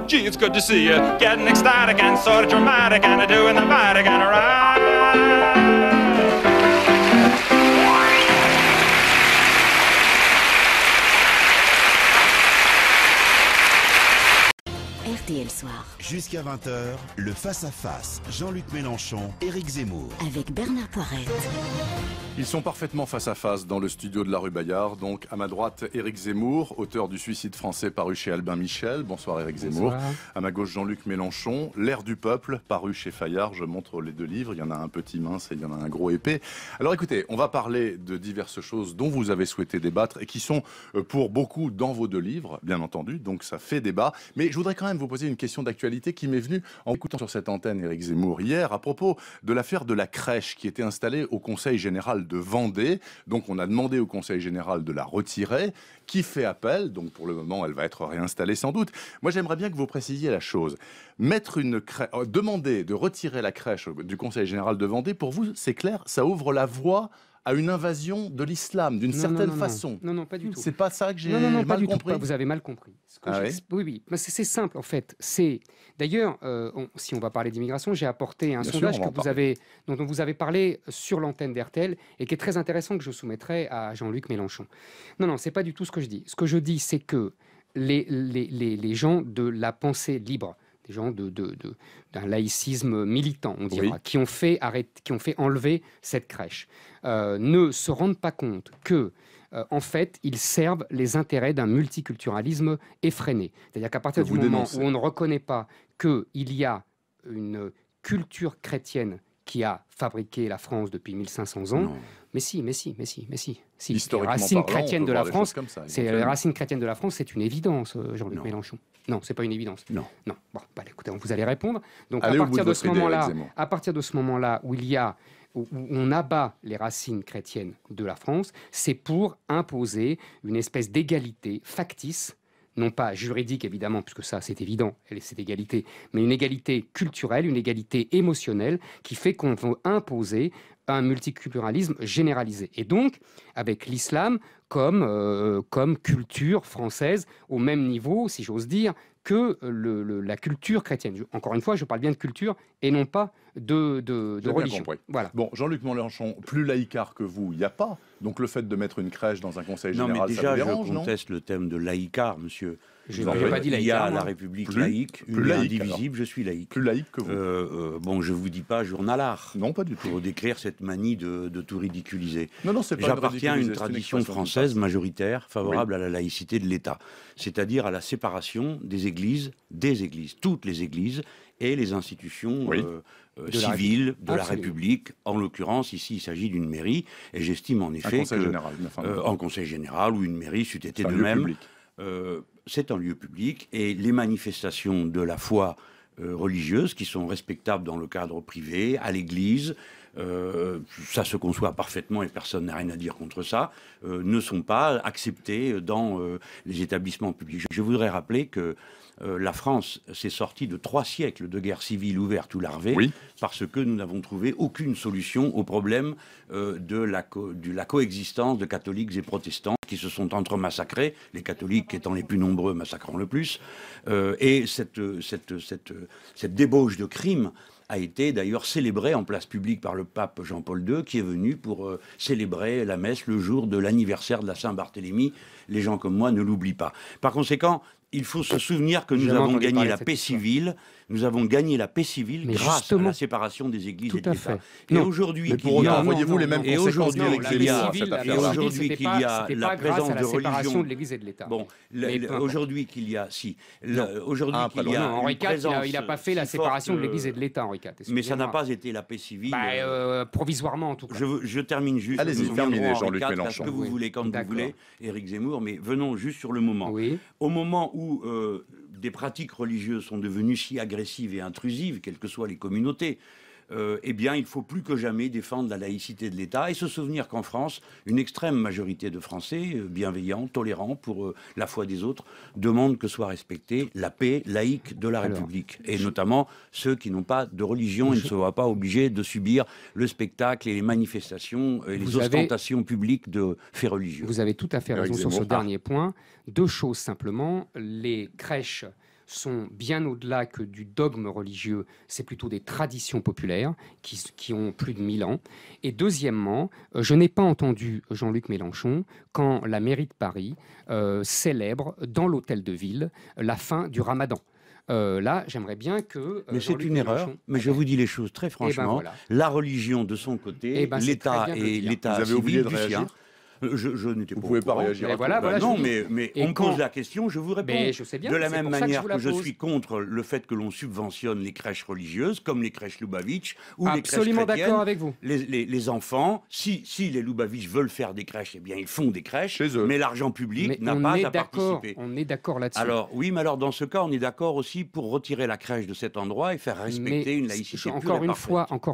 Gee, it's good to see you. Getting ecstatic and sort of dramatic and doing the Vatican right. RTL Soir. Jusqu'à 20h, le face-à-face. Jean-Luc Mélenchon, Éric Zemmour. Avec Bernard Poirette. Ils sont parfaitement face à face dans le studio de la rue Bayard. Donc à ma droite, Éric Zemmour, auteur du Suicide français paru chez Albin Michel. Bonsoir Éric Zemmour. Bonsoir. À ma gauche, Jean-Luc Mélenchon, L'air du peuple, paru chez Fayard. Je montre les deux livres. Il y en a un petit mince et il y en a un gros épais. Alors écoutez, on va parler de diverses choses dont vous avez souhaité débattre et qui sont pour beaucoup dans vos deux livres, bien entendu. Donc ça fait débat. Mais je voudrais quand même vous poser une question d'actualité qui m'est venue en écoutant sur cette antenne Éric Zemmour hier à propos de l'affaire de la crèche qui était installée au Conseil général de Vendée. Donc on a demandé au Conseil général de la retirer, qui fait appel, donc pour le moment elle va être réinstallée sans doute. Moi j'aimerais bien que vous précisiez la chose. Demander de retirer la crèche du Conseil général de Vendée, pour vous c'est clair, ça ouvre la voie à une invasion de l'islam d'une certaine façon. Non, pas du tout. C'est pas ça que j'ai mal pas du compris. Tout. Vous avez mal compris. Ah oui, oui. C'est simple en fait. D'ailleurs, si on va parler d'immigration, j'ai apporté un sondage dont vous avez parlé sur l'antenne d'RTL et qui est très intéressant, que je soumettrai à Jean-Luc Mélenchon. Non, c'est pas du tout ce que je dis. Ce que je dis, c'est que les gens de la pensée libre, des gens d'un laïcisme militant, on dira, oui, qui ont fait enlever cette crèche, ne se rendent pas compte que, en fait, ils servent les intérêts d'un multiculturalisme effréné. C'est-à-dire qu'à partir du moment où on ne reconnaît pas qu'il y a une culture chrétienne qui a fabriqué la France depuis 1500 ans. Non. Mais si. Historiquement les racines parlant, chrétiennes de la France, les racines chrétiennes de la France, c'est une évidence, Jean-Luc Mélenchon. Non, c'est pas une évidence. Non. Bon, écoutez, vous allez répondre. Donc allez à partir de ce moment-là où on abat les racines chrétiennes de la France, c'est pour imposer une espèce d'égalité factice, non pas juridique évidemment, puisque ça c'est évident, cette égalité, mais une égalité culturelle, une égalité émotionnelle qui fait qu'on veut imposer un multiculturalisme généralisé. Et donc, avec l'islam comme culture française, au même niveau, si j'ose dire, que la culture chrétienne. Encore une fois, je parle bien de culture et non pas de religion. Voilà. Bon, Jean-Luc Mélenchon, plus laïcard que vous, il n'y a pas. Donc le fait de mettre une crèche dans un conseil général, non, mais déjà, ça vous dérange, je conteste le thème de laïcard, monsieur. Je n'ai pas dit laïcard. Il y a la République laïque, une indivisible, je suis laïque. Plus laïque que vous. Bon, je ne vous dis pas journalard. Non, pas du tout. Pour décrire cette manie de tout ridiculiser. Non, c'est pas. J'appartiens à une tradition française majoritaire favorable à la laïcité de l'État, c'est-à-dire à la séparation des églises, toutes les églises et les institutions civiles de la République. En l'occurrence, ici, il s'agit d'une mairie, et j'estime en effet en conseil général ou une mairie, c'eût été de même. C'est un lieu public, et les manifestations de la foi religieuse, qui sont respectables dans le cadre privé, à l'église, ça se conçoit parfaitement et personne n'a rien à dire contre ça, ne sont pas acceptées dans les établissements publics. Je voudrais rappeler que la France s'est sortie de 3 siècles de guerre civile ouverte ou larvée, parce que nous n'avons trouvé aucune solution au problème de la coexistence de catholiques et protestants qui se sont entre-massacrés, les catholiques étant les plus nombreux, massacrant le plus. Et cette débauche de crimes a été d'ailleurs célébrée en place publique par le pape Jean-Paul II, qui est venu pour célébrer la messe le jour de l'anniversaire de la Saint-Barthélemy. Les gens comme moi ne l'oublient pas. Par conséquent, il faut se souvenir que nous avons gagné la paix civile. Nous avons gagné la paix civile grâce à la séparation des églises et de l'État. Et aujourd'hui, voyez-vous les mêmes conséquences qu'il y a la présence de religion de l'Église et de l'État. Bon, aujourd'hui qu'il y a, aujourd'hui qu'il y a Henri IV, il n'a pas fait la séparation de l'Église et de l'État, Henri IV. Mais ça n'a pas été la paix civile. Provisoirement, en tout cas. Je termine juste. Allez-y, terminez, Jean-Luc Mélenchon. Ce que vous voulez, quand vous voulez, Éric Zemmour, mais venons juste sur le moment. Au moment où des pratiques religieuses sont devenues si agressives et intrusives, quelles que soient les communautés, eh bien, il faut plus que jamais défendre la laïcité de l'État et se souvenir qu'en France, une extrême majorité de Français, bienveillants, tolérants pour la foi des autres, demandent que soit respectée la paix laïque de la République. Et notamment ceux qui n'ont pas de religion et ne se voient pas obligés de subir le spectacle et les manifestations et les ostentations publiques de faits religieux. Vous avez tout à fait raison sur ce dernier point. 2 choses simplement. Les crèches sont bien au-delà que du dogme religieux, c'est plutôt des traditions populaires qui ont plus de 1000 ans. Et deuxièmement, je n'ai pas entendu Jean-Luc Mélenchon quand la mairie de Paris célèbre dans l'hôtel de ville la fin du Ramadan. Là, j'aimerais bien que... mais c'est une erreur, mais je vous dis les choses très franchement. Voilà. La religion de son côté, l'État et l'État civil du sien. Je n'étais pas. Vous pouvez pas réagir. Non, mais on me pose la question, je vous réponds. Je sais bien, de la même manière que je suis contre le fait que l'on subventionne les crèches religieuses, comme les crèches Lubavitch ou les crèches chrétiennes. Absolument d'accord avec vous. Les enfants, si les Lubavitch veulent faire des crèches, eh bien ils font des crèches, mais l'argent public n'a pas à participer. On est d'accord là-dessus. Alors oui, mais alors dans ce cas, on est d'accord aussi pour retirer la crèche de cet endroit et faire respecter une laïcité encore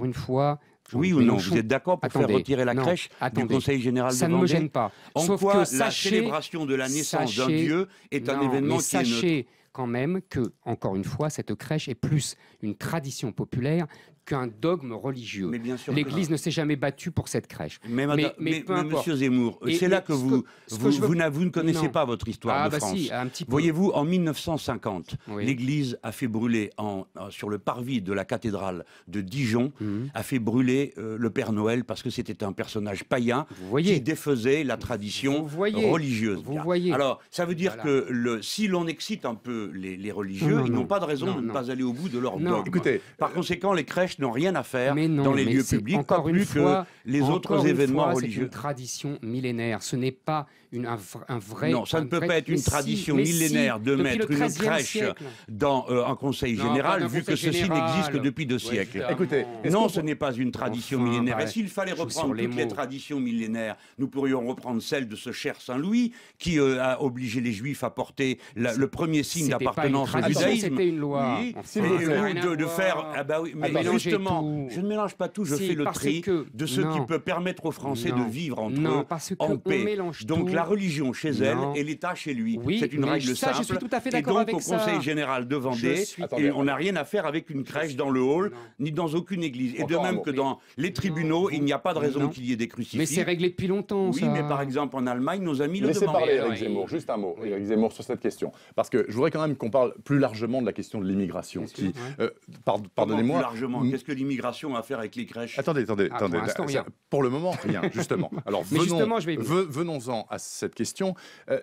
une fois. Oui ou non, vous êtes d'accord pour faire retirer la crèche du Conseil général de Vendée? Ça ne me gêne pas. En quoi la célébration de la naissance d'un Dieu est un événement qui est neutre? Quand même que, encore une fois, cette crèche est plus une tradition populaire qu'un dogme religieux. L'Église ne s'est jamais battue pour cette crèche. Mais Monsieur Zemmour, c'est là que vous ne connaissez pas votre histoire de France. Si, un petit peu. Voyez-vous, en 1950, l'Église a fait brûler sur le parvis de la cathédrale de Dijon, a fait brûler le Père Noël parce que c'était un personnage païen qui défaisait la tradition religieuse. Alors, ça veut dire que si l'on excite un peu les religieux, ils n'ont pas de raison de ne pas aller au bout de leur dogme. Par conséquent, les crèches n'ont rien à faire dans les lieux publics, pas plus que les autres événements religieux. C'est une tradition millénaire, ce n'est pas un vrai... Non, ça ne peut pas être une tradition millénaire de mettre une crèche dans un conseil général, vu que ceci n'existe que depuis 2 siècles. Écoutez, non, ce n'est pas une tradition millénaire. Et s'il fallait reprendre toutes les traditions millénaires, nous pourrions reprendre celle de ce cher Saint-Louis, qui a obligé les Juifs à porter le premier signe d'appartenance au judaïsme. C'était une loi. De faire... mais justement, je ne mélange pas tout, je fais le tri de ce qui peut permettre aux Français de vivre entre eux en paix. Donc la religion chez elle et l'État chez lui. C'est une règle simple. Je suis tout à fait et d'accord donc au Conseil général de Vendée, on n'a rien à faire avec une crèche dans le hall, ni dans aucune église. Et de même que dans les tribunaux, il n'y a pas de raison qu'il y ait des crucifix. Mais c'est réglé depuis longtemps, oui, mais par exemple en Allemagne, nos amis le demandent. Laissez parler Éric Zemmour, juste un mot, Éric Zemmour, sur cette question. Parce que je voudrais quand même qu'on parle plus largement de la question de l'immigration. Pardonnez-moi. Plus largement, qu'est-ce que l'immigration a à faire avec les crèches? Attendez. Pour le moment, rien, justement. Alors, venons-en à cette question.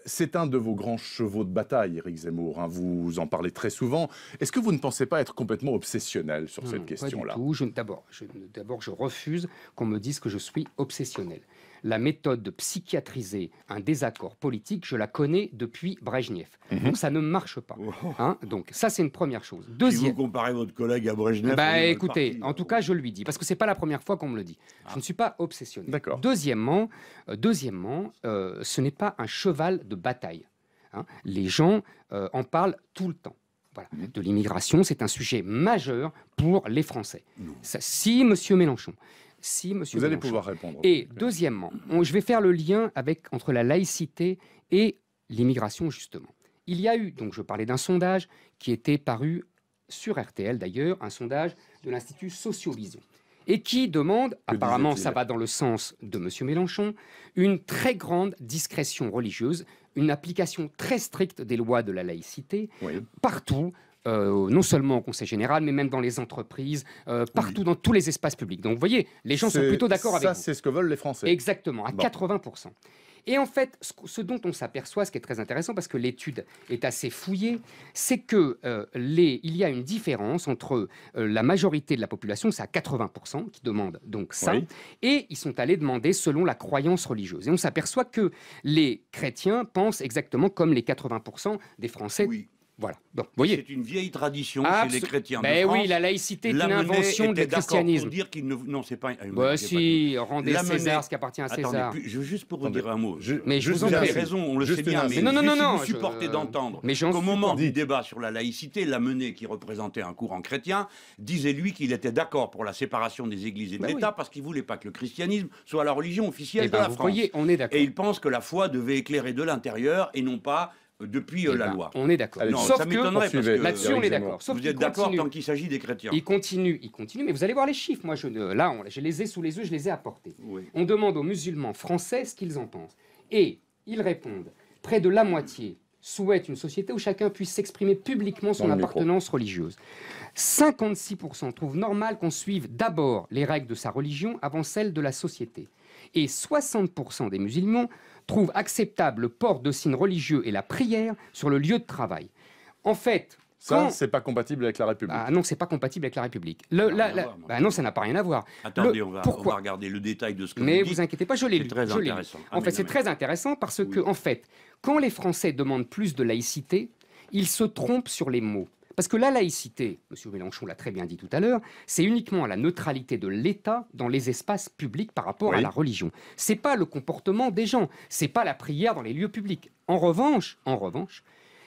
C'est un de vos grands chevaux de bataille, Éric Zemmour. Vous en parlez très souvent. Est-ce que vous ne pensez pas être complètement obsessionnel sur cette question-là? Pas du tout. D'abord, je refuse qu'on me dise que je suis obsessionnel. La méthode de psychiatriser un désaccord politique, je la connais depuis Brejnev. Donc ça ne marche pas. Donc ça, c'est une première chose. Si vous comparez votre collègue à Brejnev... écoutez, en tout cas, je lui dis, parce que ce n'est pas la première fois qu'on me le dit. Je ne suis pas obsessionné. Deuxièmement, ce n'est pas un cheval de bataille. Les gens en parlent tout le temps. Voilà. De l'immigration, c'est un sujet majeur pour les Français. Si M. Mélenchon... Vous allez pouvoir répondre. Et deuxièmement, je vais faire le lien entre la laïcité et l'immigration, justement. Il y a eu, donc je parlais d'un sondage qui était paru sur RTL d'ailleurs, un sondage de l'Institut Sociovision, et qui demande, apparemment ça va dans le sens de M. Mélenchon, une très grande discrétion religieuse, une application très stricte des lois de la laïcité, partout, non seulement au Conseil général, mais même dans les entreprises, partout dans tous les espaces publics. Donc vous voyez, les gens sont plutôt d'accord avec vous. Ça, c'est ce que veulent les Français. Exactement, à 80%. Et en fait, ce dont on s'aperçoit, ce qui est très intéressant, parce que l'étude est assez fouillée, c'est qu'il y a une différence entre la majorité de la population, c'est à 80% qui demandent donc ça, et ils sont allés demander selon la croyance religieuse. Et on s'aperçoit que les chrétiens pensent exactement comme les 80% des Français. Voilà. Donc, voyez. C'est une vieille tradition chez les chrétiens de France. Oui, la laïcité est une invention du christianisme. Pour dire non, c'est pas. Rendez César ce qui appartient à César. Juste pour vous dire un mot. Mais je vous avez raison, on le sait bien. Mais non. Vous supportez d'entendre qu'au moment du débat sur la laïcité, Lamennais, qui représentait un courant chrétien, disait lui qu'il était d'accord pour la séparation des églises et de l'État parce qu'il voulait pas que le christianisme soit la religion officielle de la France. Voyez, on est d'accord. Et il pense que la foi devait éclairer de l'intérieur et non pas depuis la loi. On est d'accord. Ça m'étonnerait parce que là-dessus on est d'accord. Vous êtes d'accord tant qu'il s'agit des chrétiens. Il continue, mais vous allez voir les chiffres. Moi, je les ai sous les yeux, je les ai apportés. On demande aux musulmans français ce qu'ils en pensent. Et ils répondent, près de la moitié souhaite une société où chacun puisse s'exprimer publiquement son appartenance religieuse. 56% trouvent normal qu'on suive d'abord les règles de sa religion avant celles de la société. Et 60% des musulmans trouvent acceptable le port de signes religieux et la prière sur le lieu de travail. En fait... Ça, c'est pas compatible avec la République. Ah non, c'est pas compatible avec la République. Non, ça n'a pas rien à voir. Attendez, on va regarder le détail de ce que Mais vous dites. vous inquiétez pas, je l'ai lu. C'est très intéressant. En fait, c'est très intéressant parce que, en fait, quand les Français demandent plus de laïcité, ils se trompent sur les mots. Parce que la laïcité, M. Mélenchon l'a très bien dit tout à l'heure, c'est uniquement la neutralité de l'État dans les espaces publics par rapport à la religion. C'est pas le comportement des gens, c'est pas la prière dans les lieux publics. En revanche,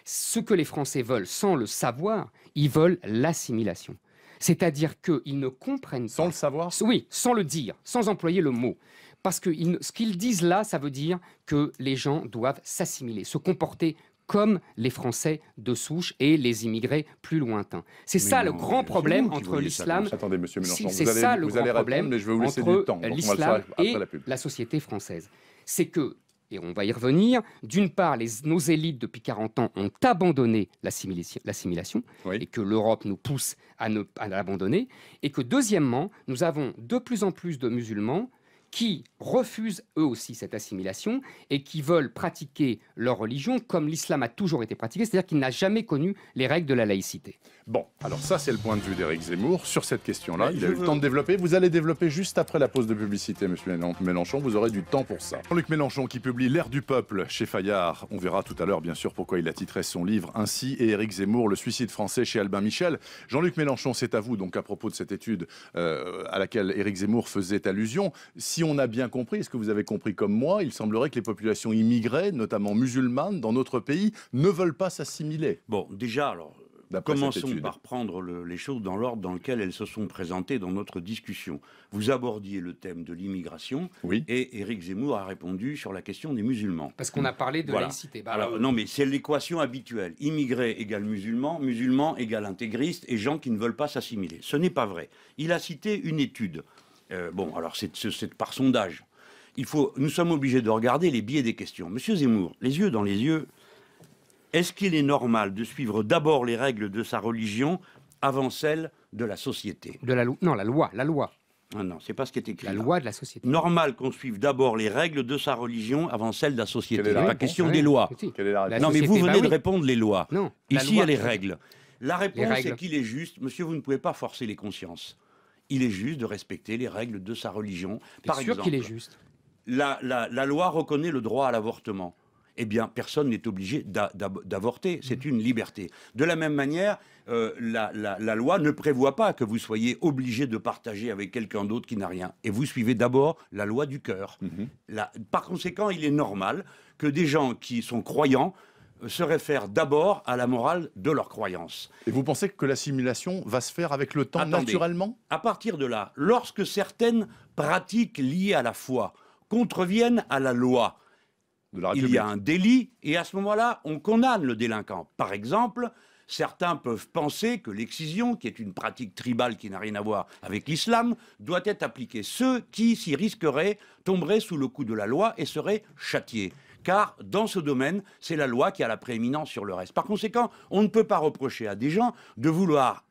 ce que les Français veulent, sans le savoir, ils veulent l'assimilation. C'est-à-dire qu'ils ne comprennent pas... Sans le savoir ? Oui, sans le dire, sans employer le mot. Parce que ce qu'ils disent là, ça veut dire que les gens doivent s'assimiler, se comporter comme les Français de souche et les immigrés plus lointains. C'est ça le grand problème entre l'islam... Attendez, monsieur Mélenchon, c'est ça le grand problème mais je vais vous laisser entre du temps. l'islam et la société française. C'est que, et on va y revenir, d'une part, nos élites depuis 40 ans ont abandonné l'assimilation, et que l'Europe nous pousse à l'abandonner, et que deuxièmement, nous avons de plus en plus de musulmans qui refusent eux aussi cette assimilation et qui veulent pratiquer leur religion comme l'islam a toujours été pratiqué, c'est-à-dire qu'il n'a jamais connu les règles de la laïcité. Bon, alors ça c'est le point de vue d'Éric Zemmour sur cette question-là. Il a eu le temps de développer. Vous allez développer juste après la pause de publicité, monsieur Mélenchon. Vous aurez du temps pour ça. Jean-Luc Mélenchon qui publie L'Air du peuple chez Fayard. On verra tout à l'heure, bien sûr, pourquoi il a titré son livre ainsi. Et Éric Zemmour, Le suicide français chez Albin Michel. Jean-Luc Mélenchon, c'est à vous, donc à propos de cette étude à laquelle Éric Zemmour faisait allusion. Si on a bien compris, est-ce que vous avez compris comme moi, il semblerait que les populations immigrées, notamment musulmanes, dans notre pays, ne veulent pas s'assimiler. Bon, déjà, alors... Commençons par prendre les choses dans l'ordre dans lequel elles se sont présentées dans notre discussion. Vous abordiez le thème de l'immigration et Éric Zemmour a répondu sur la question des musulmans. Parce qu'on a parlé de laïcité. Alors, non, mais c'est l'équation habituelle. Immigré égale musulman, musulman égale intégriste et gens qui ne veulent pas s'assimiler. Ce n'est pas vrai. Il a cité une étude. Bon, alors c'est par sondage. Nous sommes obligés de regarder les biais des questions. Monsieur Zemmour, les yeux dans les yeux... Est-ce qu'il est normal de suivre d'abord les règles de sa religion avant celles de la société? Non, la loi. Ah non, c'est pas ce qui est écrit. La loi de la société. Normal qu'on suive d'abord les règles de sa religion avant celles de la société. Il n'est pas question des lois. Non, mais vous venez de répondre les lois. Non. Ici, il y a les règles. La réponse est qu'il est juste. Monsieur, vous ne pouvez pas forcer les consciences. Il est juste de respecter les règles de sa religion. Par exemple, sûr qu'il est juste. La loi reconnaît le droit à l'avortement. Eh bien, personne n'est obligé d'avorter. C'est une liberté. De la même manière, la loi ne prévoit pas que vous soyez obligé de partager avec quelqu'un d'autre qui n'a rien. Et vous suivez d'abord la loi du cœur. Par conséquent, il est normal que des gens qui sont croyants se réfèrent d'abord à la morale de leur croyance. Et vous pensez que l'assimilation va se faire avec le temps, naturellement ? À partir de là, lorsque certaines pratiques liées à la foi contreviennent à la loi, il y a un délit, et à ce moment-là, on condamne le délinquant. Par exemple, certains peuvent penser que l'excision, qui est une pratique tribale qui n'a rien à voir avec l'islam, doit être appliquée. Ceux qui s'y risqueraient tomberaient sous le coup de la loi et seraient châtiés. Car dans ce domaine, c'est la loi qui a la prééminence sur le reste. Par conséquent, on ne peut pas reprocher à des gens de vouloir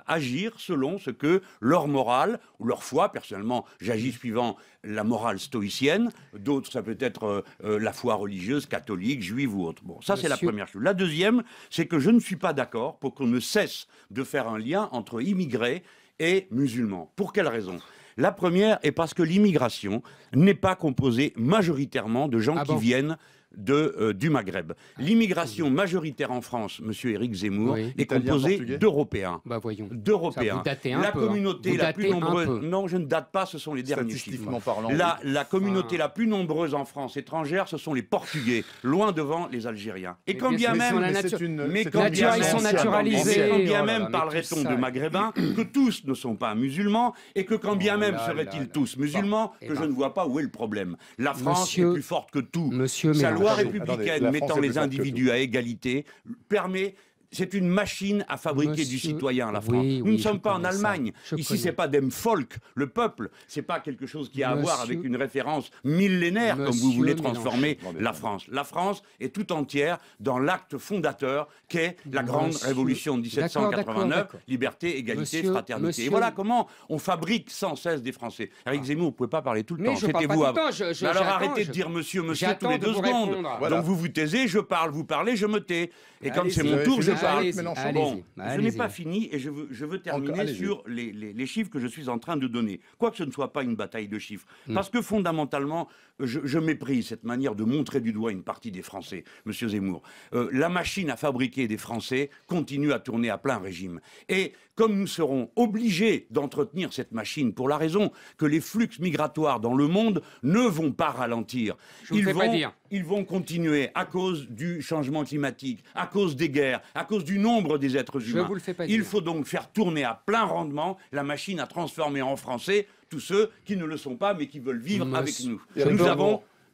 agir selon ce que leur morale ou leur foi, personnellement j'agis suivant la morale stoïcienne, d'autres ça peut être la foi religieuse, catholique, juive ou autre. Bon, ça c'est la première chose. La deuxième, c'est que je ne suis pas d'accord pour qu'on ne cesse de faire un lien entre immigrés et musulmans. Pour quelle raison ? La première est parce que l'immigration n'est pas composée majoritairement de gens qui viennent du Maghreb. L'immigration majoritaire en France, monsieur Éric Zemmour, est composée d'Européens. Voyons. D'Européens. La communauté la plus nombreuse... Non, je ne date pas, ce sont les derniers chiffres. Parlant, la communauté la plus nombreuse en France étrangère, ce sont les Portugais, loin devant les Algériens. Et quand bien même... ils sont naturalisés. Quand bien même parlerait-on de Maghrébins, que tous ne sont pas musulmans, et que quand bien même seraient-ils tous musulmans, que je ne vois pas où est le problème. La France est plus forte que tout. Sa loi républicaine mettant les individus à égalité permet C'est une machine à fabriquer du citoyen, la France. Nous ne sommes pas en Allemagne. Ici, c'est pas dem Volk, le peuple. C'est pas quelque chose qui a à voir avec une référence millénaire, comme vous voulez transformer la France. La France est tout entière dans l'acte fondateur qu'est la grande révolution de 1789, liberté, égalité, fraternité. Et voilà comment on fabrique sans cesse des Français. Éric Zemmour, vous ne pouvez pas parler tout le temps. C'était-vous avant. Alors arrêtez de dire monsieur tous les 2 secondes. Donc vous vous taisez, je parle, vous parlez, je me tais. Et comme c'est mon tour, je parle. Bon, je n'ai pas fini et je veux terminer sur les chiffres que je suis en train de donner. Quoique ce ne soit pas une bataille de chiffres. Parce que fondamentalement, je méprise cette manière de montrer du doigt une partie des Français, monsieur Zemmour. La machine à fabriquer des Français continue à tourner à plein régime. Et comme nous serons obligés d'entretenir cette machine pour la raison que les flux migratoires dans le monde ne vont pas ralentir, ils vont continuer à cause du changement climatique, à cause des guerres, à cause du nombre des êtres humains. Il faut donc faire tourner à plein rendement la machine à transformer en Français tous ceux qui ne le sont pas mais qui veulent vivre avec nous.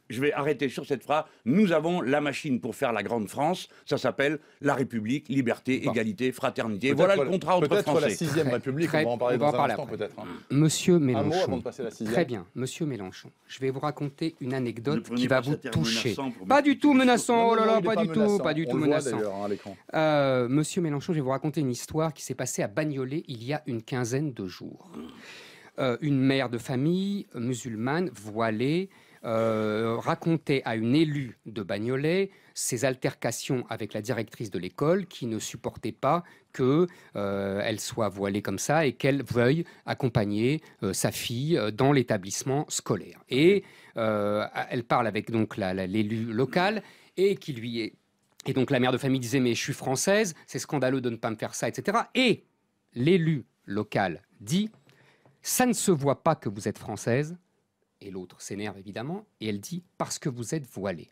Je vais arrêter sur cette phrase. Nous avons la machine pour faire la grande France. Ça s'appelle la République, liberté, égalité, fraternité. Voilà le contrat entre Français. Peut-être la 6e République, on va en parler dans un instant peut-être. Monsieur Mélenchon, un mot avant de passer à la 6e. Très bien, Monsieur Mélenchon, je vais vous raconter une anecdote qui va vous toucher. Pas du tout menaçant, oh là là, pas du tout menaçant. Monsieur Mélenchon, je vais vous raconter une histoire qui s'est passée à Bagnolet il y a une quinzaine de jours. Une mère de famille musulmane, voilée, racontait à une élue de Bagnolet ses altercations avec la directrice de l'école qui ne supportait pas qu'elle soit voilée comme ça et qu'elle veuille accompagner sa fille dans l'établissement scolaire. Et elle parle avec donc l'élu local et qui lui est... Et donc la mère de famille disait « mais je suis française, c'est scandaleux de ne pas me faire ça, etc. » Et l'élu local dit « ça ne se voit pas que vous êtes française ». Et l'autre s'énerve évidemment, et elle dit « parce que vous êtes voilée ».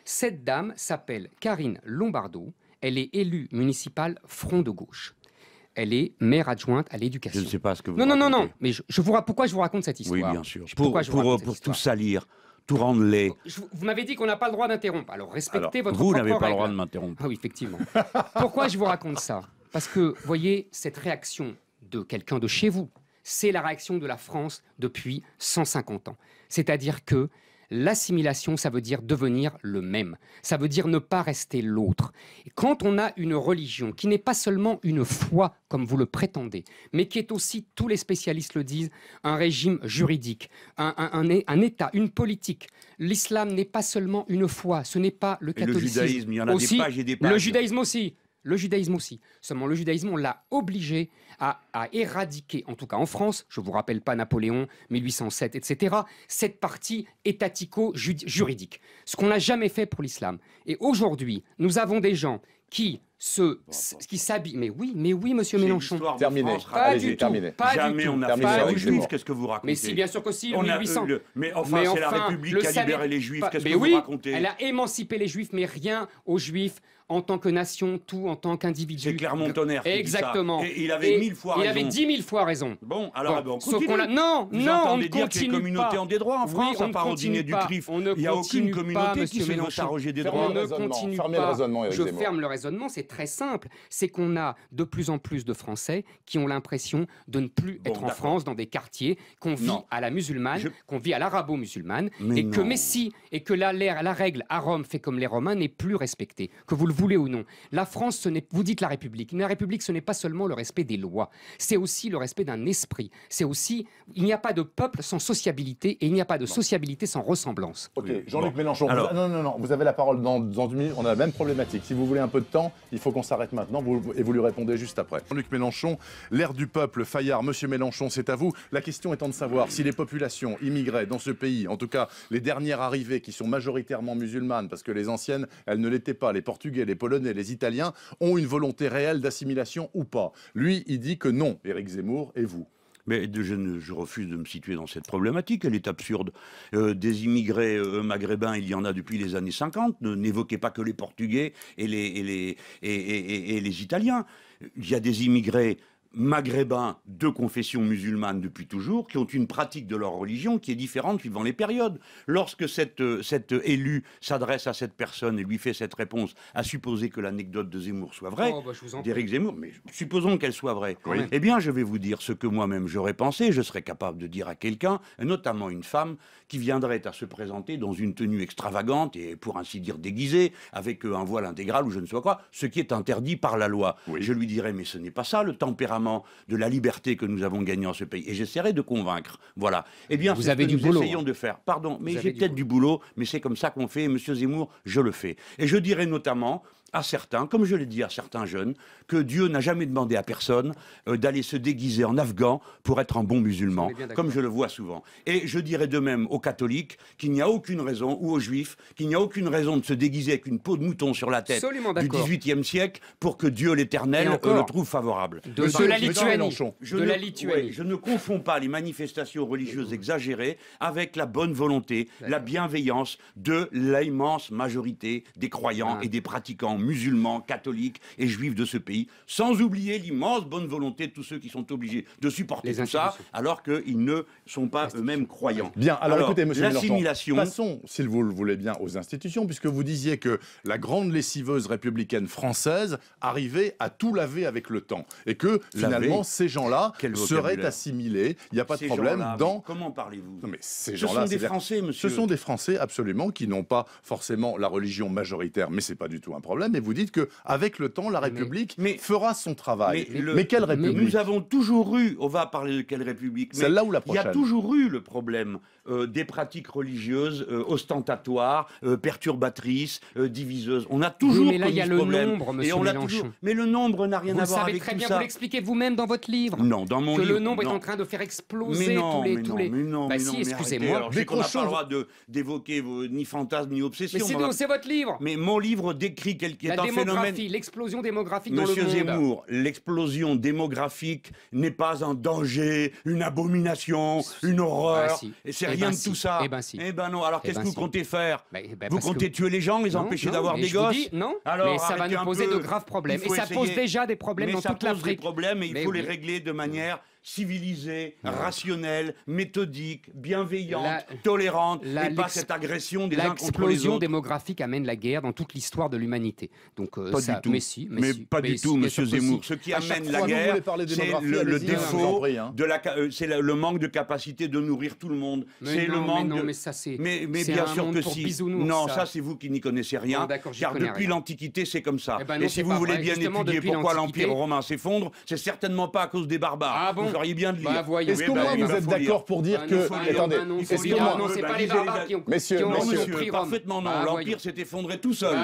Cette dame s'appelle Karine Lombardo, elle est élue municipale Front de Gauche. Elle est maire adjointe à l'éducation. Je ne sais pas ce que vous racontez. Non, mais pourquoi je vous raconte cette histoire? Oui, bien sûr. Pour tout salir, tout rendre laid. Vous m'avez dit qu'on n'a pas le droit d'interrompre, alors respectez votre propre Vous n'avez pas règle. le droit de m'interrompre. Ah oui, effectivement. Pourquoi je vous raconte ça? Parce que, voyez, cette réaction de quelqu'un de chez vous, c'est la réaction de la France depuis 150 ans. C'est-à-dire que l'assimilation, ça veut dire devenir le même. Ça veut dire ne pas rester l'autre. Et quand on a une religion qui n'est pas seulement une foi, comme vous le prétendez, mais qui est aussi, tous les spécialistes le disent, un régime juridique, un État, une politique. L'islam n'est pas seulement une foi, ce n'est pas le catholicisme. Le judaïsme, il y en a aussi, des pages et des pages. Le judaïsme aussi. Le judaïsme aussi. Seulement, le judaïsme, on l'a obligé à éradiquer, en tout cas en France, je ne vous rappelle pas Napoléon, 1807, etc., cette partie étatico-juridique. Ce qu'on n'a jamais fait pour l'islam. Et aujourd'hui, nous avons des gens qui s'habillent. Mais oui, monsieur Mélenchon. Terminé. Pas du tout. Jamais on n'a fait les Juifs. Qu'est-ce que vous racontez? Mais si, bien sûr que si, on a, 1800. Mais enfin, c'est la République qui a libéré les Juifs. Qu'est-ce que vous racontez? Elle a émancipé les Juifs, mais rien aux Juifs en tant que nation, tout en tant qu'individu. C'est Clermont-Tonnerre qui Exactement. dit ça. Et il avait 1000 fois raison. Il avait 10 000 fois raison. Bon, alors bon, sauf qu'on non, on ne dire que les communautés ont des droits en France, à part au dîner du CRIF. Il n'y a aucune communauté qui se veut s'arroger des droits. On ne continue pas. Je ferme le raisonnement, c'est très simple. C'est qu'on a de plus en plus de Français qui ont l'impression de ne plus être en France dans des quartiers qu'on vit à la musulmane, qu'on vit à l'arabo-musulmane, et que la règle à Rome fait comme les Romains n'est plus respectée, que vous le voulez ou non. La France, vous dites la République, mais la République, ce n'est pas seulement le respect des lois, c'est aussi le respect d'un esprit. C'est aussi, il n'y a pas de peuple sans sociabilité et il n'y a pas de sociabilité sans ressemblance. Ok, Jean-Luc Mélenchon, non, vous avez la parole dans 2 minutes, on a la même problématique. Si vous voulez un peu de temps, il faut qu'on s'arrête maintenant et vous lui répondez juste après. Jean-Luc Mélenchon, l'air du peuple, Fayard, monsieur Mélenchon, c'est à vous. La question étant de savoir si les populations immigrées dans ce pays, en tout cas les dernières arrivées qui sont majoritairement musulmanes, parce que les anciennes, elles ne l'étaient pas, les Portugais, les Polonais, les Italiens, ont une volonté réelle d'assimilation ou pas. Lui, il dit que non, Éric Zemmour, et vous? Mais je refuse de me situer dans cette problématique, elle est absurde. Des immigrés maghrébins, il y en a depuis les années 50, n'évoquez pas que les Portugais et les Italiens. Il y a des immigrés maghrébins de confession musulmane depuis toujours, qui ont une pratique de leur religion qui est différente suivant les périodes. Lorsque cet élu s'adresse à cette personne et lui fait cette réponse, à supposer que l'anecdote de Zemmour soit vraie, d'Éric Zemmour, mais supposons qu'elle soit vraie, eh bien je vais vous dire ce que moi-même j'aurais pensé, je serais capable de dire à quelqu'un, notamment une femme, qui viendrait à se présenter dans une tenue extravagante et pour ainsi dire déguisée, avec un voile intégral ou je ne sais quoi, ce qui est interdit par la loi. Je lui dirais, mais ce n'est pas ça le tempérament de la liberté que nous avons gagné en ce pays. Et j'essaierai de convaincre. Voilà. Eh bien, vous c'est avez ce que du nous boulot. essayons de faire. Pardon, mais j'ai peut-être du boulot, mais c'est comme ça qu'on fait. Et Monsieur Zemmour, je le fais. Et je dirais notamment à certains, comme je l'ai dit à certains jeunes, que Dieu n'a jamais demandé à personne d'aller se déguiser en afghan pour être un bon musulman, comme je le vois souvent. Et je dirais de même aux catholiques qu'il n'y a aucune raison, ou aux juifs, qu'il n'y a aucune raison de se déguiser avec une peau de mouton sur la tête du XVIIIe siècle pour que Dieu l'Éternel le trouve favorable. De la Lituanie. Je ne confonds pas les manifestations religieuses exagérées avec la bonne volonté, la bienveillance de l'immense majorité des croyants et des pratiquants musulmans, catholiques et juifs de ce pays, sans oublier l'immense bonne volonté de tous ceux qui sont obligés de supporter tout ça, alors qu'ils ne sont pas eux-mêmes croyants. Bien, alors écoutez, monsieur l'assimilation... Passons, s'il vous le voulez bien, aux institutions, puisque vous disiez que la grande lessiveuse républicaine française arrivait à tout laver avec le temps, et que finalement, ces gens-là seraient assimilés, il n'y a pas de problème dans... Comment parlez-vous? Non, mais ces Ce sont des Français, monsieur. Ce sont des Français, absolument, qui n'ont pas forcément la religion majoritaire, mais c'est pas du tout un problème. Et vous dites qu'avec le temps, la République fera son travail. Mais quelle République? Nous avons toujours eu, on va parler de quelle République? Celle-là ou la prochaine? Il y a toujours eu le problème des pratiques religieuses ostentatoires, perturbatrices, diviseuses. On a toujours mais là, il y a le nombre, monsieur Mélenchon. Mais le nombre n'a rien à voir avec tout ça. Vous le savez très bien, vous l'expliquez vous-même dans votre livre. Non, dans mon livre. Que le nombre est en train de faire exploser tous les... Mais si, excusez-moi. On n'a pas le droit d'évoquer ni fantasmes ni obsessions. Mais c'est votre livre. Mais mon livre décrit un phénomène... L'explosion démographique dans le monde. Monsieur Zemmour, l'explosion démographique n'est pas un danger, une abomination, une horreur. C'est rien de tout ça. Eh ben non. Alors qu'est-ce que vous comptez faire? Vous comptez tuer les gens, les empêcher d'avoir des gosses? Non. Mais ça va nous poser de graves problèmes. Et ça pose déjà des problèmes dans toute l'Afrique. Mais ça pose des problèmes et il faut les régler de manière civilisée, rationnelle, méthodique, bienveillante, tolérante, et pas cette agression des uns contre les autres. L'explosion démographique amène la guerre dans toute l'histoire de l'humanité. Donc pas du tout. Mais pas du tout, monsieur Zemmour. Ce qui amène la guerre, c'est le défaut de c'est le manque de capacité de nourrir tout le monde. C'est le manque de... Mais ça c'est... Mais bien sûr que si. Non, ça c'est vous qui n'y connaissez rien. Car depuis l'Antiquité, c'est comme ça. Et si vous voulez bien étudier pourquoi l'Empire romain s'effondre, c'est certainement pas à cause des barbares. Vous feriez bien de lire. Est-ce qu'au moins vous êtes d'accord pour dire que... Attendez, est-ce que non, c'est pas les barbares qui ont pris Rome. Parfaitement non, l'Empire s'est effondré tout seul.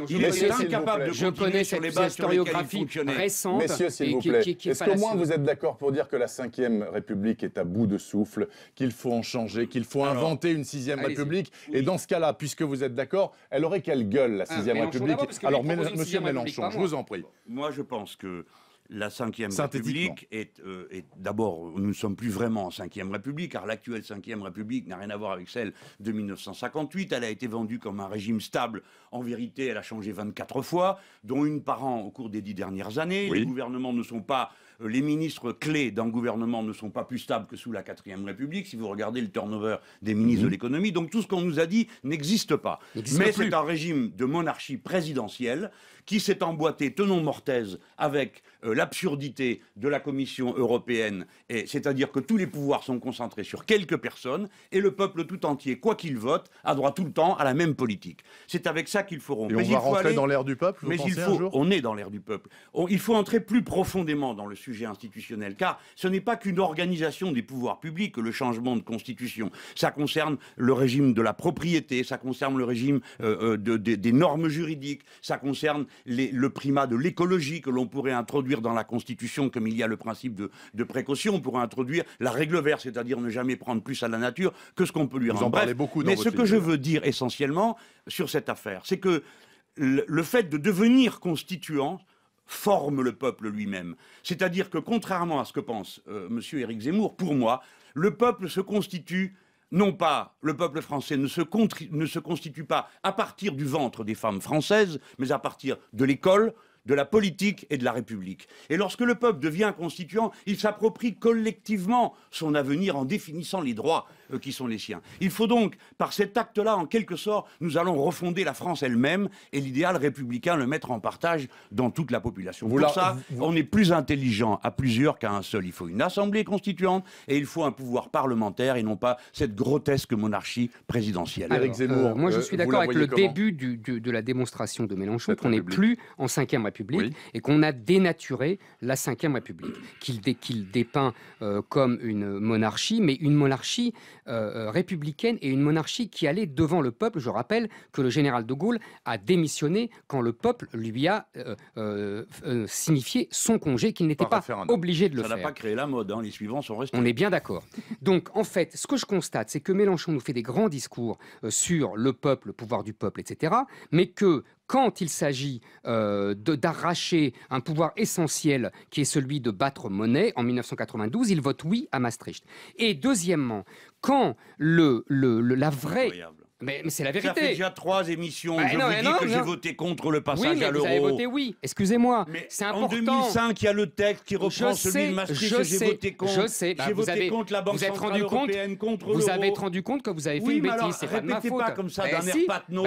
Il est incapable de continuer sur les bases historiographiques récentes. Messieurs, s'il vous plaît, est-ce qu'au moins vous êtes d'accord pour dire que la 5e République est à bout de souffle, qu'il faut en changer, qu'il faut inventer une 6e République? Et dans ce cas-là, puisque vous êtes d'accord, elle aurait quelle gueule, la 6e République? Alors, monsieur Mélenchon, je vous en prie. Moi, je pense que la 5e République est d'abord, nous ne sommes plus vraiment en 5e République, car l'actuelle 5e République n'a rien à voir avec celle de 1958. Elle a été vendue comme un régime stable. En vérité, elle a changé 24 fois, dont une par an au cours des 10 dernières années. Les gouvernements ne sont pas... Les ministres clés d'un gouvernement ne sont pas plus stables que sous la 4e République, si vous regardez le turnover des ministres de l'économie. Donc tout ce qu'on nous a dit n'existe pas. Mais c'est un régime de monarchie présidentielle qui s'est emboîté tenons mortaise avec l'absurdité de la Commission européenne, c'est-à-dire que tous les pouvoirs sont concentrés sur quelques personnes et le peuple tout entier, quoi qu'il vote, a droit tout le temps à la même politique. C'est avec ça qu'il faut rompre. Et on va rentrer dans l'ère du peuple, vous pensez un jour ? On est dans l'ère du peuple. Il faut entrer plus profondément dans le sujet institutionnel, car ce n'est pas qu'une organisation des pouvoirs publics, le changement de constitution. Ça concerne le régime de la propriété, ça concerne le régime des normes juridiques, ça concerne le primat de l'écologie que l'on pourrait introduire dans la Constitution, comme il y a le principe de précaution. On pourrait introduire la règle verte, c'est-à-dire ne jamais prendre plus à la nature que ce qu'on peut lui rendre. Vous en parlez beaucoup dans Mais votre ce que je veux dire essentiellement sur cette affaire, c'est que le fait de devenir constituant forme le peuple lui-même. C'est-à-dire que, contrairement à ce que pense M. Éric Zemmour, pour moi, le peuple se constitue, non pas, le peuple français ne se constitue pas à partir du ventre des femmes françaises, mais à partir de l'école, de la politique et de la République. Et lorsque le peuple devient constituant, il s'approprie collectivement son avenir en définissant les droits qui sont les siens. Il faut donc, par cet acte-là, en quelque sorte, nous allons refonder la France elle-même et l'idéal républicain le mettre en partage dans toute la population. Pour ça, on est plus intelligent à plusieurs qu'à un seul. Il faut une assemblée constituante et il faut un pouvoir parlementaire et non pas cette grotesque monarchie présidentielle. Éric Zemmour, moi je suis d'accord avec le début de la démonstration de Mélenchon, qu'on n'est plus en Ve République et qu'on a dénaturé la Ve République, qu'il dépeint comme une monarchie, mais une monarchie républicaine et une monarchie qui allait devant le peuple. Je rappelle que le général de Gaulle a démissionné quand le peuple lui a signifié son congé, qu'il n'était pas obligé de le faire. Ça n'a pas créé la mode, hein. Les suivants sont restés. On est bien d'accord. Donc en fait, ce que je constate, c'est que Mélenchon nous fait des grands discours sur le peuple, le pouvoir du peuple, etc., mais que quand il s'agit d'arracher un pouvoir essentiel qui est celui de battre monnaie, en 1992, il vote oui à Maastricht. Et deuxièmement, quand la vraie... Incroyable. Mais c'est la vérité. Ça fait déjà 3 émissions. Je vous dis que j'ai voté contre le passage à l'euro. Vous avez voté oui. Excusez-moi. C'est important. En 2005, il y a le texte qui reprend celui de Maastricht. J'ai voté contre. Je sais. J'ai voté contre la Banque Centrale Européenne, contre l'euro. Vous avez rendu compte que vous avez fait une bêtise. C'est pas de ma faute. Répétez pas comme ça d'un air patnaud.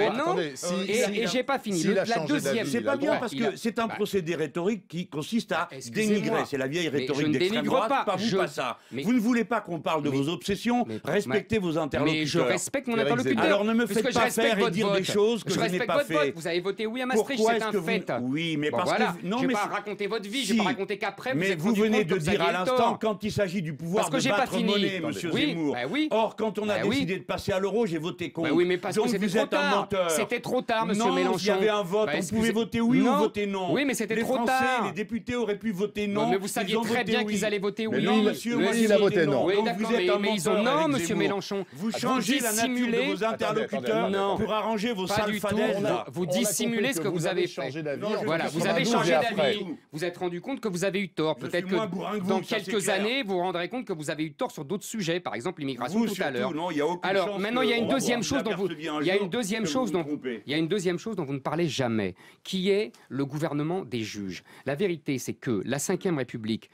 Et j'ai pas fini. La deuxième. C'est pas bien parce que c'est un procédé rhétorique qui consiste à dénigrer. C'est la vieille rhétorique d'extrême droite. Pas vous, pas ça. Vous ne voulez pas qu'on parle de vos obsessions. Respectez vos interlocuteurs. Mais je respecte mon interlocuteur. Ne me faites pas faire et dire des choses que je n'ai pas fait. Vous avez voté oui à Maastricht, c'est un fait. Oui, mais parce que... Non, je ne vais pas raconter votre vie, je ne vais pas raconter qu'après, mais vous venez de dire à l'instant, quand il s'agit du pouvoir de battre monnaie, monsieur Zemmour. Or, quand on a décidé de passer à l'euro, j'ai voté contre. Oui, mais parce que c'était trop tard. C'était trop tard, monsieur Mélenchon. Non, il y avait un vote, on pouvait voter oui ou voter non. Oui, mais c'était trop tard. Les députés auraient pu voter non. Mais vous saviez très bien qu'ils allaient voter oui. Non, monsieur, moi, il a voté non. Oui, d'accord, mais ils ont non, monsieur Mélenchon. Vous changez la nature de vos interlocuteurs pour arranger vos sales fadaises. Vous dissimulez ce que vous avez fait. Voilà, vous avez changé d'avis. Vous êtes rendu compte que vous avez eu tort. Peut-être que dans quelques années, vous vous rendrez compte que vous avez eu tort sur d'autres sujets, par exemple l'immigration tout à l'heure. Alors maintenant, il y a une deuxième chose dont vous ne parlez jamais, qui est le gouvernement des juges. La vérité, c'est que la Ve République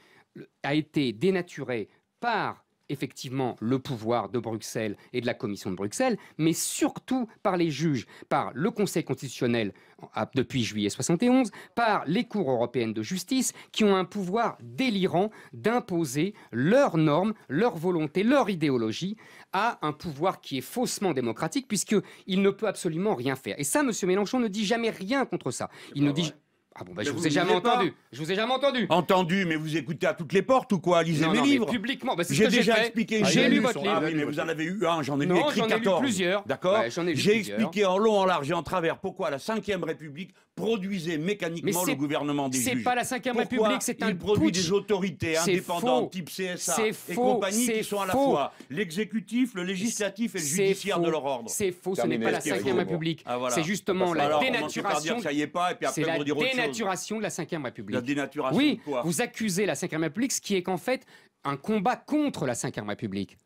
a été dénaturée par effectivement le pouvoir de Bruxelles et de la Commission de Bruxelles, mais surtout par les juges, par le Conseil constitutionnel depuis juillet 71, par les cours européennes de justice, qui ont un pouvoir délirant d'imposer leurs normes, leur volonté, leur idéologie à un pouvoir qui est faussement démocratique, puisqu'il ne peut absolument rien faire. Et ça, M. Mélenchon ne dit jamais rien contre ça. Il ne dit... Ah bon, bah, je vous ai jamais entendu. Je vous ai jamais entendu. Entendu, mais vous écoutez à toutes les portes ou quoi? Lisez mes livres. Publiquement, bah, j'ai déjà expliqué. J'ai lu votre livre. Ah oui, mais vous en avez eu un, j'en ai écrit 14. Lu plusieurs. D'accord. J'ai expliqué en long, en large et en travers pourquoi la Ve République produisait mécaniquement le gouvernement des juges. C'est pas la Ve République, c'est un putsch. Il produit des autorités indépendantes type CSA et compagnie qui sont à la fois l'exécutif, le législatif et le judiciaire de leur ordre. C'est faux, ce n'est pas la Ve République. C'est justement la dénaturation. C'est la dénaturation de la Ve République. La dénaturation de quoi? Vous accusez la Ve République, ce qui est qu'en fait un combat contre la Ve République.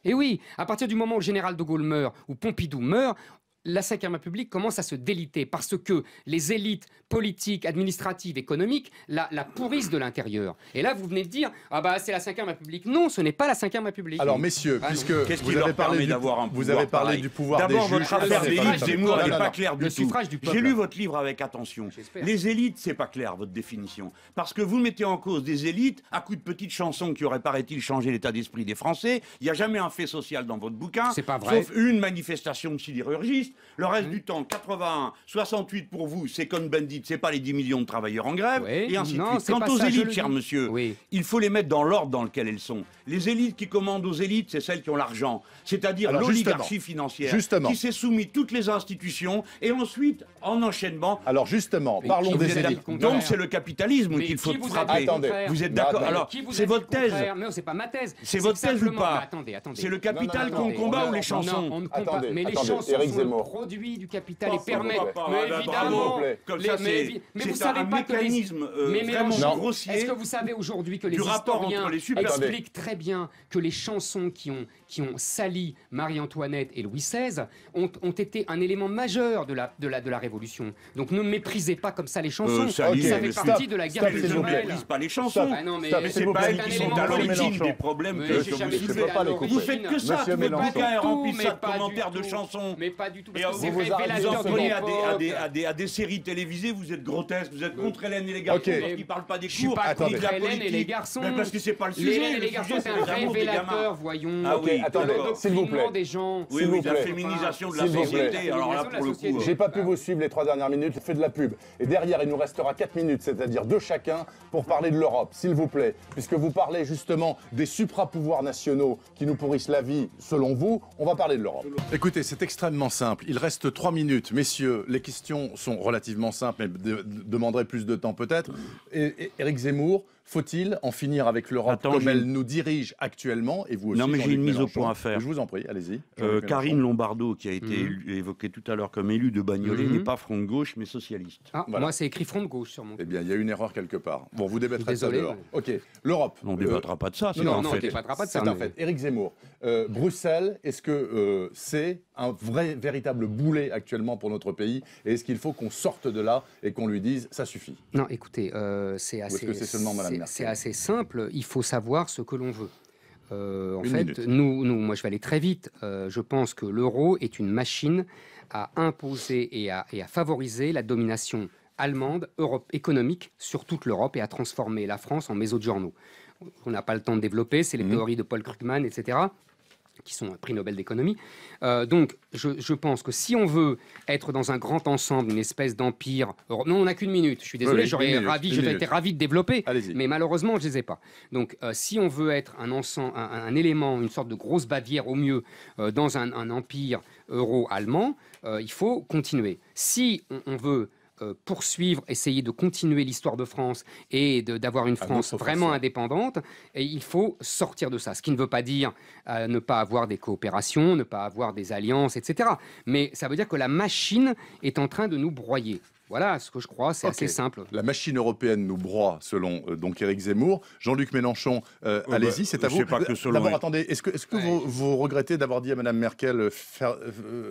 Et oui, à partir du moment où le général de Gaulle meurt, ou Pompidou meurt, la Ve République commence à se déliter parce que les élites politiques, administratives, économiques la pourrissent de l'intérieur. Et là, vous venez de dire « Ah bah, c'est la Ve République ». Non, ce n'est pas la Ve République. Alors, messieurs, puisque vous avez parlé du pouvoir des juges... D'abord, votre affaire d'élite, Zemmour, n'est pas claire du tout. J'ai lu votre livre avec attention. Les élites, c'est pas clair, votre définition. Parce que vous mettez en cause des élites à coups de petites chansons qui auraient, paraît-il, changé l'état d'esprit des Français. Il n'y a jamais un fait social dans votre bouquin. C'est pas vrai. Sauf une manifestation de sidérurgistes. Le reste du temps, 81, 68 pour vous, c'est Cohn-Bendit, c'est pas les 10 millions de travailleurs en grève, et ainsi de suite. Quant aux élites, cher monsieur, il faut les mettre dans l'ordre dans lequel elles sont. Les élites qui commandent aux élites, c'est celles qui ont l'argent, c'est-à-dire l'oligarchie financière, qui s'est soumise toutes les institutions, et ensuite, en enchaînement... Alors justement, parlons des élites. Donc c'est le capitalisme qu'il faut frapper. Vous êtes d'accord? Alors, c'est votre thèse. Non, c'est pas ma thèse. C'est votre thèse ou pas? Attendez. C'est le capital qu'on combat ou les chansons? On ne combat, mais les chansons sont le produit du capital et Pourquoi permet. pas, Mais bravo. évidemment. Comme ça, mais vous c'est savez un pas que les. mécanisme Mais vraiment Mélenchon, grossier. est-ce que vous savez aujourd'hui que les du rapport historiens entre les super- expliquent très bien que les chansons qui ont sali Marie-Antoinette et Louis XVI ont été un élément majeur de la Révolution. Donc ne méprisez pas comme ça les chansons. Ça fait partie de la guerre Je ne méprise pas les chansons. Mais c'est pas elles qui sont à l'origine des problèmes que vous faites que ça. Tous les bouquins remplissent ça de commentaires de chansons. Mais pas du tout. Et vous en prenez à des séries télévisées, vous êtes grotesque, vous êtes contre Hélène et les garçons parce qu'ils ne parlent pas des cours. Je suis pas contre Hélène et les garçons. Mais parce que c'est pas le sujet. Hélène et les garçons, c'est un révélateur, voyons. Ah oui, attendez, s'il vous plaît. Des gens. Oui, la féminisation de la société. Alors là, pour le coup, j'ai pas pu vous suivre les 3 dernières minutes, j'ai fait de la pub. Et derrière, il nous restera 4 minutes, c'est-à-dire 2 chacun, pour parler de l'Europe, s'il vous plaît. Puisque vous parlez justement des supra-pouvoirs nationaux qui nous pourrissent la vie, selon vous, on va parler de l'Europe. Écoutez, c'est extrêmement simple. Il reste 3 minutes. Messieurs, les questions sont relativement simples, mais demanderaient plus de temps peut-être. Et Éric Zemmour, faut-il en finir avec l'Europe comme elle nous dirige actuellement? Et vous aussi, non, mais j'ai une mise au Mélenchon. point à faire. Je vous en prie, allez-y. Karine Lombardo, qui a été évoquée tout à l'heure comme élue de Bagnolet, n'est pas front de gauche, mais socialiste. Ah, voilà. Moi, c'est écrit front de gauche sur mon. Eh bien, il y a une erreur quelque part. Bon, vous débattrez de ça Désolé, dehors. Ok, l'Europe. On ne débattra pas de ça, c'est Non, un on fait. débattra pas de ça. C'est un fait. Éric Zemmour, Bruxelles, est-ce que c'est un véritable boulet actuellement pour notre pays? Et est-ce qu'il faut qu'on sorte de là et qu'on lui dise ça suffit? Non, écoutez, c'est assez simple. Il faut savoir ce que l'on veut. En fait, moi je vais aller très vite. Je pense que l'euro est une machine à imposer et à favoriser la domination allemande, économique sur toute l'Europe et à transformer la France en maison de journaux. On n'a pas le temps de développer, c'est les théories de Paul Krugman, etc., qui sont un prix Nobel d'économie. Donc, je pense que si on veut être dans un grand ensemble, une espèce d'empire... Non, on n'a qu'une minute. Je suis désolé, j'aurais été ravi de développer, mais malheureusement, je ne les ai pas. Donc, si on veut être un élément, une sorte de grosse Bavière au mieux, dans un empire euro-allemand, il faut continuer. Si on veut poursuivre, essayer de continuer l'histoire de France et d'avoir une France vraiment indépendante, et il faut sortir de ça. Ce qui ne veut pas dire ne pas avoir des coopérations, ne pas avoir des alliances, etc. Mais ça veut dire que la machine est en train de nous broyer. Voilà ce que je crois, c'est assez simple. La machine européenne nous broie, selon donc Éric Zemmour. Jean-Luc Mélenchon, allez-y, c'est à vous. D'abord, attendez, est-ce que vous regrettez d'avoir dit à Mme Merkel,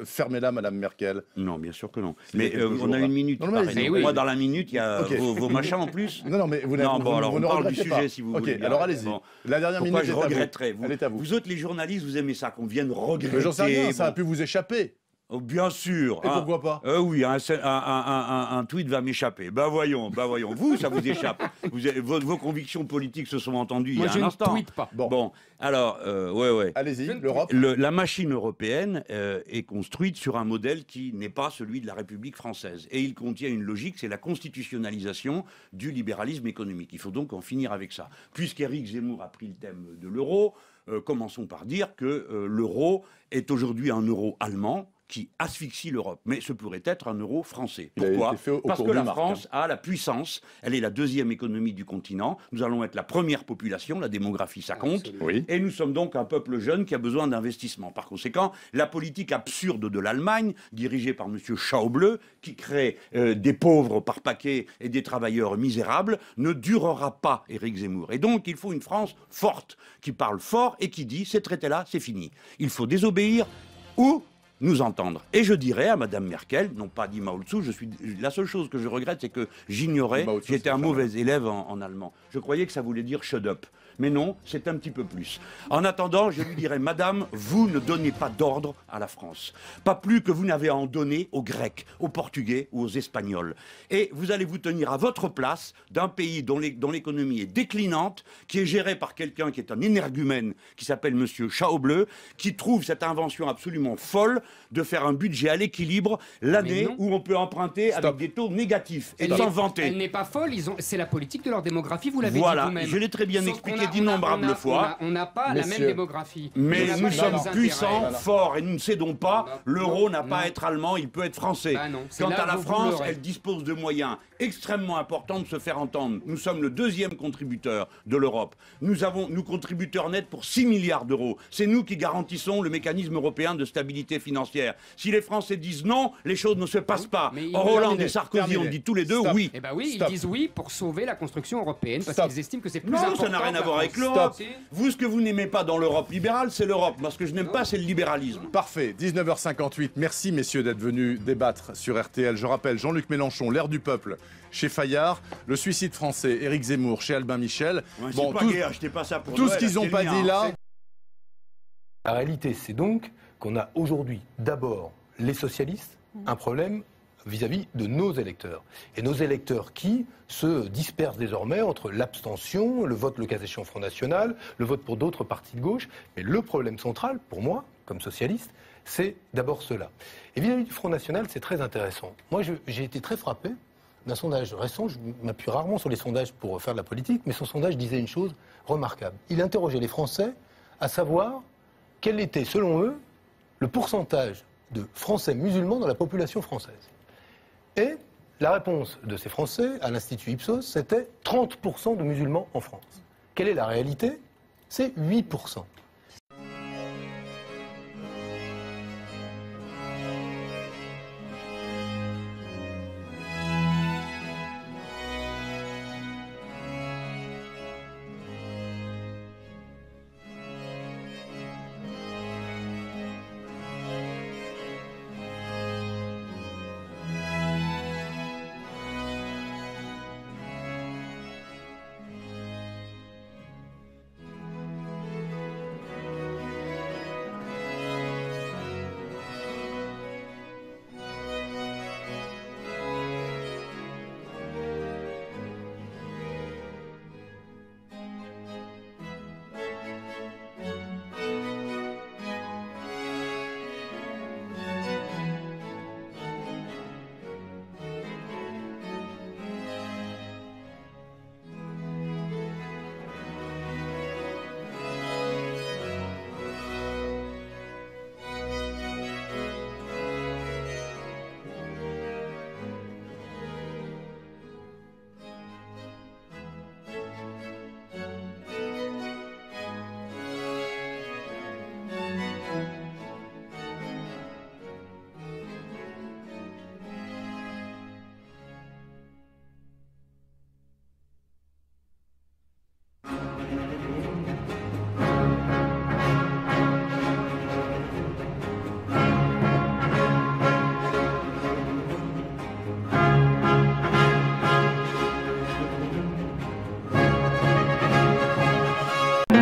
fermez-la, Mme Merkel? Non, bien sûr que non. Mais on a une minute. Moi, dans la minute, il y a vos machins en plus. Non, mais vous alors on parle du sujet, si vous voulez. Ok, alors allez-y. La dernière minute, je regretterais. Elle est à vous. Vous autres, les journalistes, vous aimez ça, qu'on vienne regretter. Mais j'en sais rien, ça a pu vous échapper. Oh, bien sûr. Et pourquoi pas? Oui, un tweet va m'échapper. Voyons. Vous, ça vous échappe. Vos convictions politiques se sont entendues il y a un instant. Moi, je ne tweete pas. Bon, alors, ouais. Allez-y, l'Europe. La machine européenne est construite sur un modèle qui n'est pas celui de la République française. Et il contient une logique, c'est la constitutionnalisation du libéralisme économique. Il faut donc en finir avec ça. Puisqu'Éric Zemmour a pris le thème de l'euro, commençons par dire que l'euro est aujourd'hui un euro allemand qui asphyxie l'Europe. Mais ce pourrait être un euro français. Pourquoi? Parce que la France a la puissance, elle est la deuxième économie du continent, nous allons être la première population, la démographie ça compte, et nous sommes donc un peuple jeune qui a besoin d'investissement. Par conséquent, la politique absurde de l'Allemagne, dirigée par M. Schauble, qui crée des pauvres par paquet et des travailleurs misérables, ne durera pas, Éric Zemmour. Et donc, il faut une France forte, qui parle fort et qui dit, ces traités-là, c'est fini. Il faut désobéir ou nous entendre. Et je dirais à Mme Merkel, non pas dit Mao Tzu, la seule chose que je regrette, c'est que j'ignorais, j'étais un mauvais élève en allemand. Je croyais que ça voulait dire shut up. Mais non, c'est un petit peu plus. En attendant, je lui dirais, Madame, vous ne donnez pas d'ordre à la France. Pas plus que vous n'avez à en donner aux Grecs, aux Portugais ou aux Espagnols. Et vous allez vous tenir à votre place d'un pays dont l'économie est déclinante, qui est géré par quelqu'un qui est un énergumène, qui s'appelle M. Schauble, qui trouve cette invention absolument folle de faire un budget à l'équilibre l'année où on peut emprunter avec des taux négatifs et s'en vanter. Elle n'est pas folle, c'est la politique de leur démographie, vous l'avez dit vous-même. Je l'ai très bien expliqué d'innombrables fois. On n'a pas la même démographie. Mais nous sommes puissants, forts, et nous ne cédons pas. L'euro n'a pas à être allemand, il peut être français. Quant à la France, elle dispose de moyens extrêmement important de se faire entendre. Nous sommes le deuxième contributeur de l'Europe. Nous contributeurs nets pour 6 milliards d'euros. C'est nous qui garantissons le mécanisme européen de stabilité financière. Si les Français disent non, les choses ne se passent pas. Or, Hollande et Sarkozy ont dit tous les deux oui. Eh ben oui, ils disent oui pour sauver la construction européenne, parce qu'ils estiment que c'est plus important. Non, ça n'a rien à voir avec l'Europe. Vous, ce que vous n'aimez pas dans l'Europe libérale, c'est l'Europe. Moi, ce que je n'aime pas, c'est le libéralisme. Parfait. 19h58. Merci, messieurs, d'être venus débattre sur RTL. Je rappelle, Jean-Luc Mélenchon, l'air du peuple, chez Fayard, le suicide français, Éric Zemmour, chez Albin Michel. Ouais, bon, pas ça pour tout Noël, ce qu'ils n'ont pas dit là. La réalité, c'est donc qu'on a aujourd'hui, d'abord, les socialistes, un problème vis-à-vis de nos électeurs. Et nos électeurs qui se dispersent désormais entre l'abstention, le vote, le cas échéant Front National, le vote pour d'autres partis de gauche. Mais le problème central, pour moi, comme socialiste, c'est d'abord cela. Et vis-à-vis du Front National, c'est très intéressant. Moi, j'ai été très frappé d'un sondage récent. Je m'appuie rarement sur les sondages pour faire de la politique, mais son sondage disait une chose remarquable. Il interrogeait les Français à savoir quel était, selon eux, le pourcentage de Français musulmans dans la population française. Et la réponse de ces Français à l'Institut Ipsos, c'était 30% de musulmans en France. Quelle est la réalité? C'est 8%.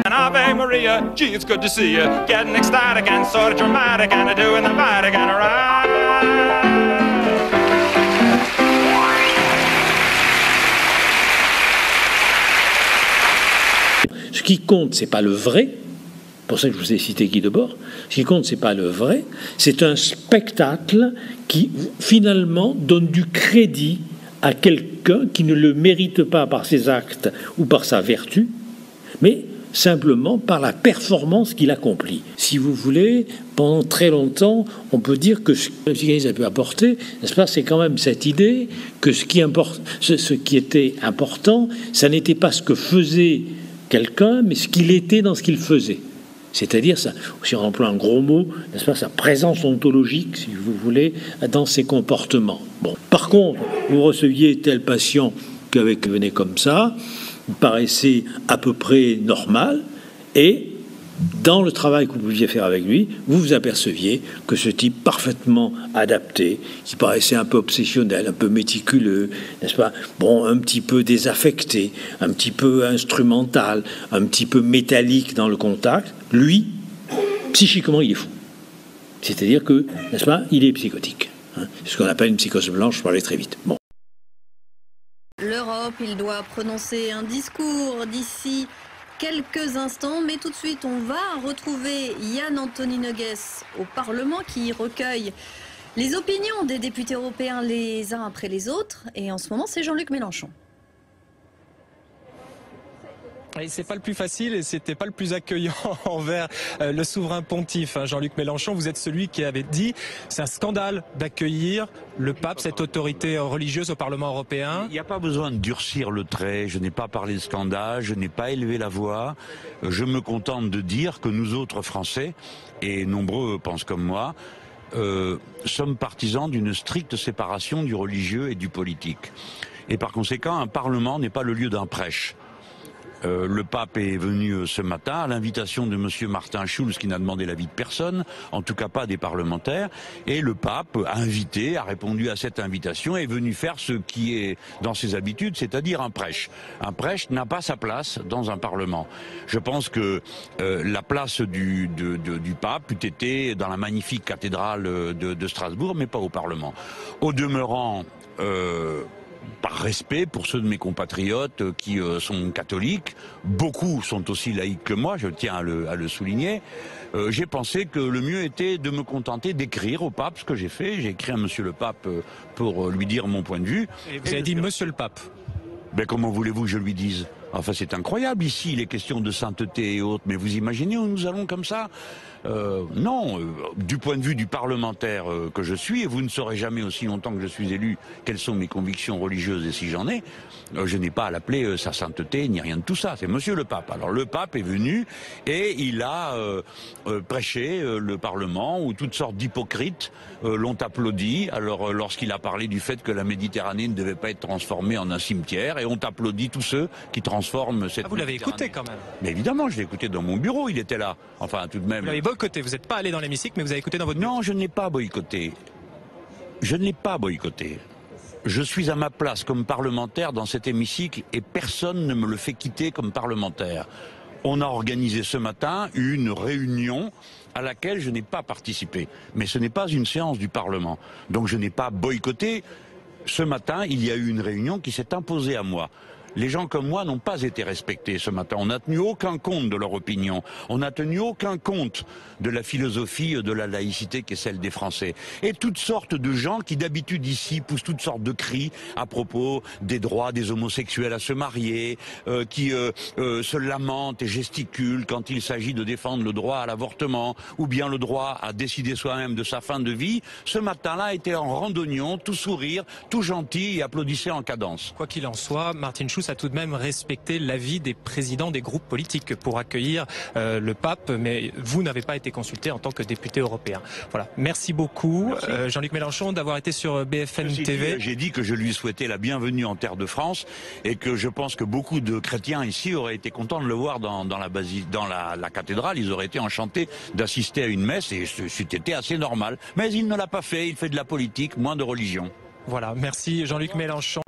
Ave Maria, gee, it's good to see you. Getting ecstatic and sort of dramatic and doing the Vatican right. Ce qui compte, c'est pas le vrai. Pour ça que je vous ai cité Guy Debord. Ce qui compte, c'est pas le vrai. C'est un spectacle qui finalement donne du crédit à quelqu'un qui ne le mérite pas par ses actes ou par sa vertu, mais simplement par la performance qu'il accomplit. Si vous voulez, pendant très longtemps, on peut dire que ce que le psychanalyse a pu apporter, n'est-ce pas, c'est quand même cette idée que ce qui était important, ça n'était pas ce que faisait quelqu'un, mais ce qu'il était dans ce qu'il faisait. C'est-à-dire, ça, si on emploie un gros mot, n'est-ce pas, sa présence ontologique, si vous voulez, dans ses comportements. Bon. Par contre, vous receviez tel patient qui venait comme ça, paraissait à peu près normal, et dans le travail que vous pouviez faire avec lui, vous vous aperceviez que ce type parfaitement adapté, qui paraissait un peu obsessionnel, un peu méticuleux, n'est-ce pas, bon, un petit peu désaffecté, un petit peu instrumental, un petit peu métallique dans le contact, lui, psychiquement, il est fou. C'est-à-dire que, n'est-ce pas, il est psychotique. Hein. C'est ce qu'on appelle une psychose blanche, je parlais très vite. Bon. L'Europe, il doit prononcer un discours d'ici quelques instants, mais tout de suite on va retrouver Yann Anthony Noguès au Parlement qui recueille les opinions des députés européens les uns après les autres, et en ce moment c'est Jean-Luc Mélenchon. Et c'est pas le plus facile et c'était pas le plus accueillant envers le souverain pontife. Jean-Luc Mélenchon, vous êtes celui qui avait dit c'est un scandale d'accueillir le pape, cette autorité religieuse au Parlement européen. Il n'y a pas besoin de durcir le trait, je n'ai pas parlé de scandale, je n'ai pas élevé la voix. Je me contente de dire que nous autres Français, et nombreux pensent comme moi, sommes partisans d'une stricte séparation du religieux et du politique. Et par conséquent, un Parlement n'est pas le lieu d'un prêche. Le pape est venu ce matin à l'invitation de monsieur Martin Schulz, qui n'a demandé l'avis de personne, en tout cas pas des parlementaires, et le pape a invité, a répondu à cette invitation, et est venu faire ce qui est dans ses habitudes, c'est-à-dire un prêche. Un prêche n'a pas sa place dans un parlement. Je pense que la place du pape eût été dans la magnifique cathédrale de Strasbourg, mais pas au Parlement. Au demeurant, par respect pour ceux de mes compatriotes qui sont catholiques, beaucoup sont aussi laïcs que moi, je tiens à le souligner, j'ai pensé que le mieux était de me contenter d'écrire au pape ce que j'ai fait. J'ai écrit à monsieur le pape pour lui dire mon point de vue. Et vous avez dit monsieur le pape? Ben comment voulez-vous que je lui dise? Enfin, c'est incroyable ici, les questions de sainteté et autres, mais vous imaginez où nous allons comme ça? Non, du point de vue du parlementaire que je suis, et vous ne saurez jamais aussi longtemps que je suis élu quelles sont mes convictions religieuses et si j'en ai, je n'ai pas à l'appeler sa sainteté ni rien de tout ça, c'est monsieur le pape. Alors le pape est venu et il a prêché le Parlement où toutes sortes d'hypocrites l'ont applaudi. Alors lorsqu'il a parlé du fait que la Méditerranée ne devait pas être transformée en un cimetière, et ont applaudi tous ceux qui transforment cette vous l'avez écouté quand même? Mais évidemment, je l'ai écouté dans mon bureau, il était là. Enfin, tout de même. Vous l'avez boycotté, vous n'êtes pas allé dans l'hémicycle, mais vous avez écouté dans votre bureau. Non, je ne l'ai pas boycotté. Je ne l'ai pas boycotté. Je suis à ma place comme parlementaire dans cet hémicycle et personne ne me le fait quitter comme parlementaire. On a organisé ce matin une réunion à laquelle je n'ai pas participé. Mais ce n'est pas une séance du Parlement. Donc je n'ai pas boycotté. Ce matin, il y a eu une réunion qui s'est imposée à moi. Les gens comme moi n'ont pas été respectés ce matin. On n'a tenu aucun compte de leur opinion. On n'a tenu aucun compte de la philosophie de la laïcité qui est celle des Français. Et toutes sortes de gens qui d'habitude ici poussent toutes sortes de cris à propos des droits des homosexuels à se marier, qui se lamentent et gesticulent quand il s'agit de défendre le droit à l'avortement ou bien le droit à décider soi-même de sa fin de vie. Ce matin-là était en randonnion, tout sourire, tout gentil et applaudissait en cadence. Quoi qu'il en soit, Martin Schulz a tout de même respecté l'avis des présidents des groupes politiques pour accueillir le pape, mais vous n'avez pas été consulté en tant que député européen. Voilà. Merci beaucoup, Jean-Luc Mélenchon, d'avoir été sur BFM TV. J'ai dit que je lui souhaitais la bienvenue en terre de France et que je pense que beaucoup de chrétiens ici auraient été contents de le voir dans la cathédrale. Ils auraient été enchantés d'assister à une messe et c'était assez normal. Mais il ne l'a pas fait, il fait de la politique, moins de religion. Voilà, merci Jean-Luc Mélenchon.